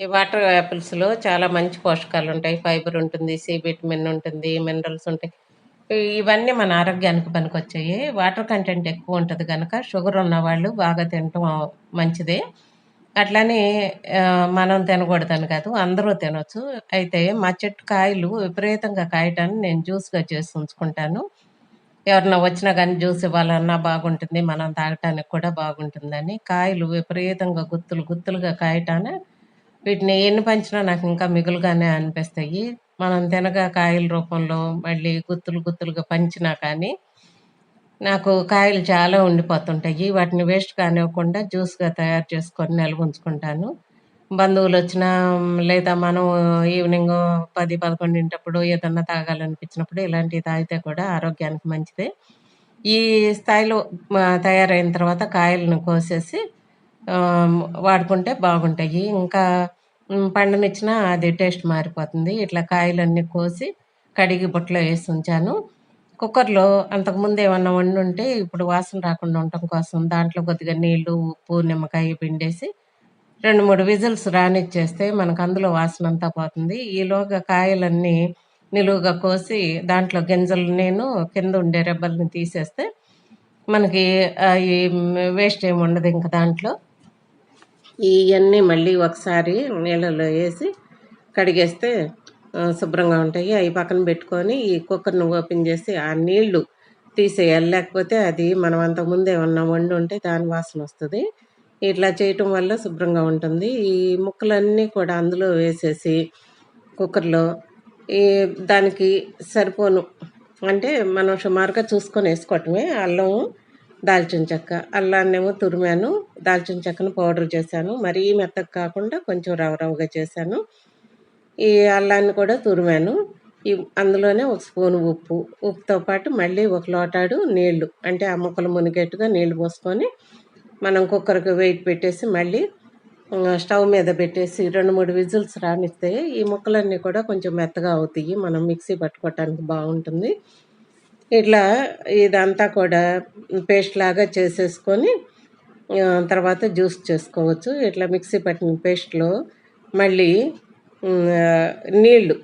ఈ వాటర్ యాపిల్స్‌లో చాలా మంచి పోషకాలుంటాయి. ఫైబర్ ఉంటుంది, సి విటమిన్ ఉంటుంది, మినరల్స్ ఉంటాయి. ఇవన్నీ మన ఆరోగ్యానికి పనికొచ్చాయి. వాటర్ కంటెంట్ ఎక్కువుంటది గనక షుగర్ ఉన్నవాళ్ళు బాగా తినటం మంచిదే. అట్లని మనం తినకూడదని కాదు. అందరూ తినొచ్చు. అయితే మా చెట్టు కాయలు విపరీతంగా కాయటాన్ని నేను జ్యూస్‌గా చేసి ఉంచుకుంటాను. ఎవరన్నా వచ్చినా గానీ జ్యూస్ ఇవ్వాలన్నా బాగుంటుంది. మనం తాగటానికి కూడా బాగుంటుందని. కాయలు విపరీతంగా గుత్తులు గుత్తులుగా కాయటాన వీటిని ఎన్ని పంచినా నాకింకా మిగులుగానే అనిపిస్తాయి. మనం తినగా కాయల రూపంలో మళ్ళీ గుత్తులు గుత్తులుగా పంచినా కానీ నాకు కాయలు చాలా ఉండిపోతుంటాయి. వాటిని వేస్ట్ కానివ్వకుండా జ్యూస్‌గా తయారు చేసుకొని నిల్వుంచుకుంటాను. బంధువులొచ్చినా లేదా మనం ఈవినింగు 10, 11 ఏదన్నా తాగాలనిపించినప్పుడు ఇలాంటివి తాగితే కూడా ఆరోగ్యానికి మంచిదే. ఈ స్థాయిలో తయారైన తర్వాత కాయలను కోసేసి వాడుకుంటే బాగుంటాయి. ఇంకా పండనిచ్చినా అది టేస్ట్ మారిపోతుంది. ఇట్లా కాయలన్నీ కోసి కడిగి బుట్టలో యేసుంచాను. కుక్కర్‌లో అంతకుముందు ఏమన్నా వండుంటే ఇప్పుడు వాసన రాకుండా ఉండటం కోసం దాంట్లో కొద్దిగా నీళ్లు, ఉప్పు, నిమ్మకాయ పిండేసి 2, 3 విజిల్స్ రానిచ్చేస్తే మనకు అందులో వాసనంతా పోతుంది. ఈలోగా కాయలన్నీ నిలువుగా కోసి దాంట్లో గింజలన్నీను కింద ఉండే రెబ్బల్ని తీసేస్తే మనకి ఈ వేస్ట్ ఏమి ఉండదు ఇంక దాంట్లో. ఇయన్నీ మళ్ళీ ఒకసారి నీళ్ళలో ఏసి కడిగేస్తే శుభ్రంగా ఉంటాయి. అయి పక్కన పెట్టుకొని ఈ కుక్కర్‌ని ఓపెన్ చేసి ఆ నీళ్లు తీసేయాలి. లేకపోతే అది మనం అంతకుముందు ఏమన్నా వండుంటే దాని వాసనొస్తది. ఇట్లా చేయటం వల్ల శుభ్రంగా ఉంటుంది. ఈ ముక్కలన్నీ కూడా అందులో వేసేసి కుక్కర్‌లో ఈ దానికి సరిపోను అంటే మనం సుమారుగా చూసుకొని ఏసుకోవటమే. అల్లము, దాల్చిన చెక్క. అల్లాన్నేమో తురిమాను, దాల్చిన చెక్కను పౌడర్ చేశాను. మరీ మెత్తగా కాకుండా కొంచెం రవ రవగా చేశాను. ఈ అల్లాన్ని కూడా తురిమాను. అందులోనే ఒక స్పూను ఉప్పు. ఉప్పుతో పాటు మళ్ళీ ఒక లోటాడు నీళ్లు. అంటే ఆ ముక్కలు మునిగేట్టుగా నీళ్లు పోసుకొని మనం కుక్కర్‌కి వెయిట్ పెట్టేసి మళ్ళీ స్టవ్ మీద పెట్టేసి 2, 3 విజిల్స్ రానిస్తే ఈ ముక్కలన్నీ కూడా కొంచెం మెత్తగా అవుతాయి. మనం మిక్సీ పట్టుకోవటానికి బావుంటుంది. ఇట్లా ఇదంతా కూడా పేస్ట్ లాగా చేసేసుకొని తర్వాత జ్యూస్ చేసుకోవచ్చు. ఇట్లా మిక్సీ పట్టిన పేస్ట్‌లో మళ్ళీ నీళ్లు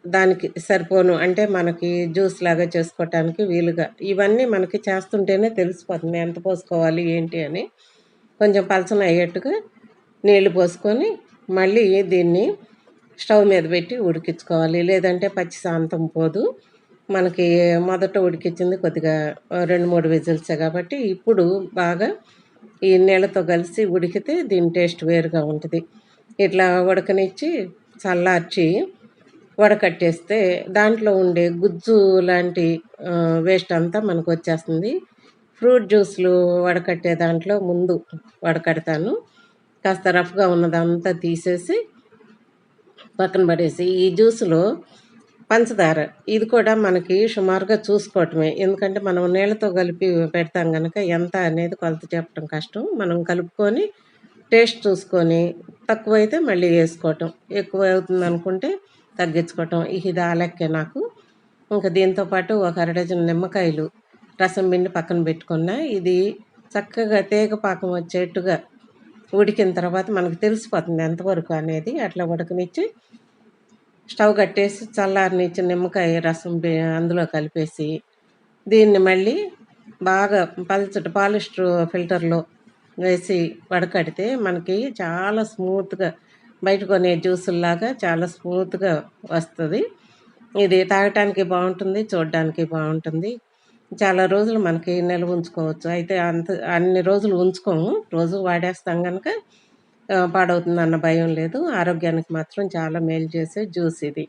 దానికి సరిపోను అంటే మనకి జ్యూస్ లాగా చేసుకోవటానికి వీలుగా. ఇవన్నీ మనకి చేస్తుంటేనే తెలిసిపోతుంది ఎంత పోసుకోవాలి ఏంటి అని. కొంచెం పలచన అయ్యేట్టుగా నీళ్లు పోసుకొని మళ్ళీ దీన్ని స్టవ్ మీద పెట్టి ఉడికించుకోవాలి. లేదంటే పచ్చి సాంతం పోదు. మనకి మొదట ఉడికించింది కొద్దిగా 2, 3 విజిల్సే కాబట్టి ఇప్పుడు బాగా ఈ నీళ్ళతో కలిసి ఉడికితే దీని టేస్ట్ వేరుగా ఉంటది. ఇట్లా ఉడకనిచ్చి చల్లార్చి వడకట్టేస్తే దాంట్లో ఉండే గుజ్జు లాంటి వేస్ట్ అంతా మనకొచ్చేస్తుంది. ఫ్రూట్ జ్యూస్‌లు వడకట్టే దాంట్లో ముందు వడకడతాను. కాస్త రఫ్‌గా ఉన్నదంతా తీసేసి పక్కన పడేసి ఈ జ్యూస్‌లో పంచదార ఇది కూడా మనకి సుమారుగా చూసుకోవటమే. ఎందుకంటే మనం నీళ్ళతో కలిపి పెడతాం గనక ఎంత అనేది కొలత చెప్పడం కష్టం. మనం కలుపుకొని టేస్ట్ చూసుకొని తక్కువైతే మళ్ళీ వేసుకోవటం. ఎక్కువ అవుతుందనుకుంటే తగ్గించుకోవటం. ఇది ఆ లెక్కే నాకు. ఇంకా దీంతో పాటు ఒక అర డజన్ నిమ్మకాయలు రసం పిండి పక్కన పెట్టుకున్నా. ఇది చక్కగా తీగ పాకం వచ్చేట్టుగా ఉడికిన తర్వాత మనకు తెలిసిపోతుంది ఎంతవరకు అనేది. అట్లా ఉడకనిచ్చి స్టవ్ కట్టేసి చల్లారనిచ్చి నిమ్మకాయ రసం అందులో కలిపేసి దీన్ని మళ్ళీ బాగా పల్చటి పాలిస్టర్ ఫిల్టర్‌లో వేసి వడకడితే మనకి చాలా స్మూత్‌గా బయట కొనే జ్యూసుల్లాగా చాలా స్మూత్‌గా వస్తది. ఇది తాగటానికి బావుంటుంది. చూడడానికి బావుంటుంది. చాలా రోజులు మనకి నిల్వ ఉంచుకోవచ్చు. అయితే అన్ని రోజులు ఉంచుకోము. రోజు వాడేస్తాం గనక పాడవుతుందన్న భయం లేదు. ఆరోగ్యానికి మాత్రం చాలా మేలు చేసే జ్యూస్ ఇది.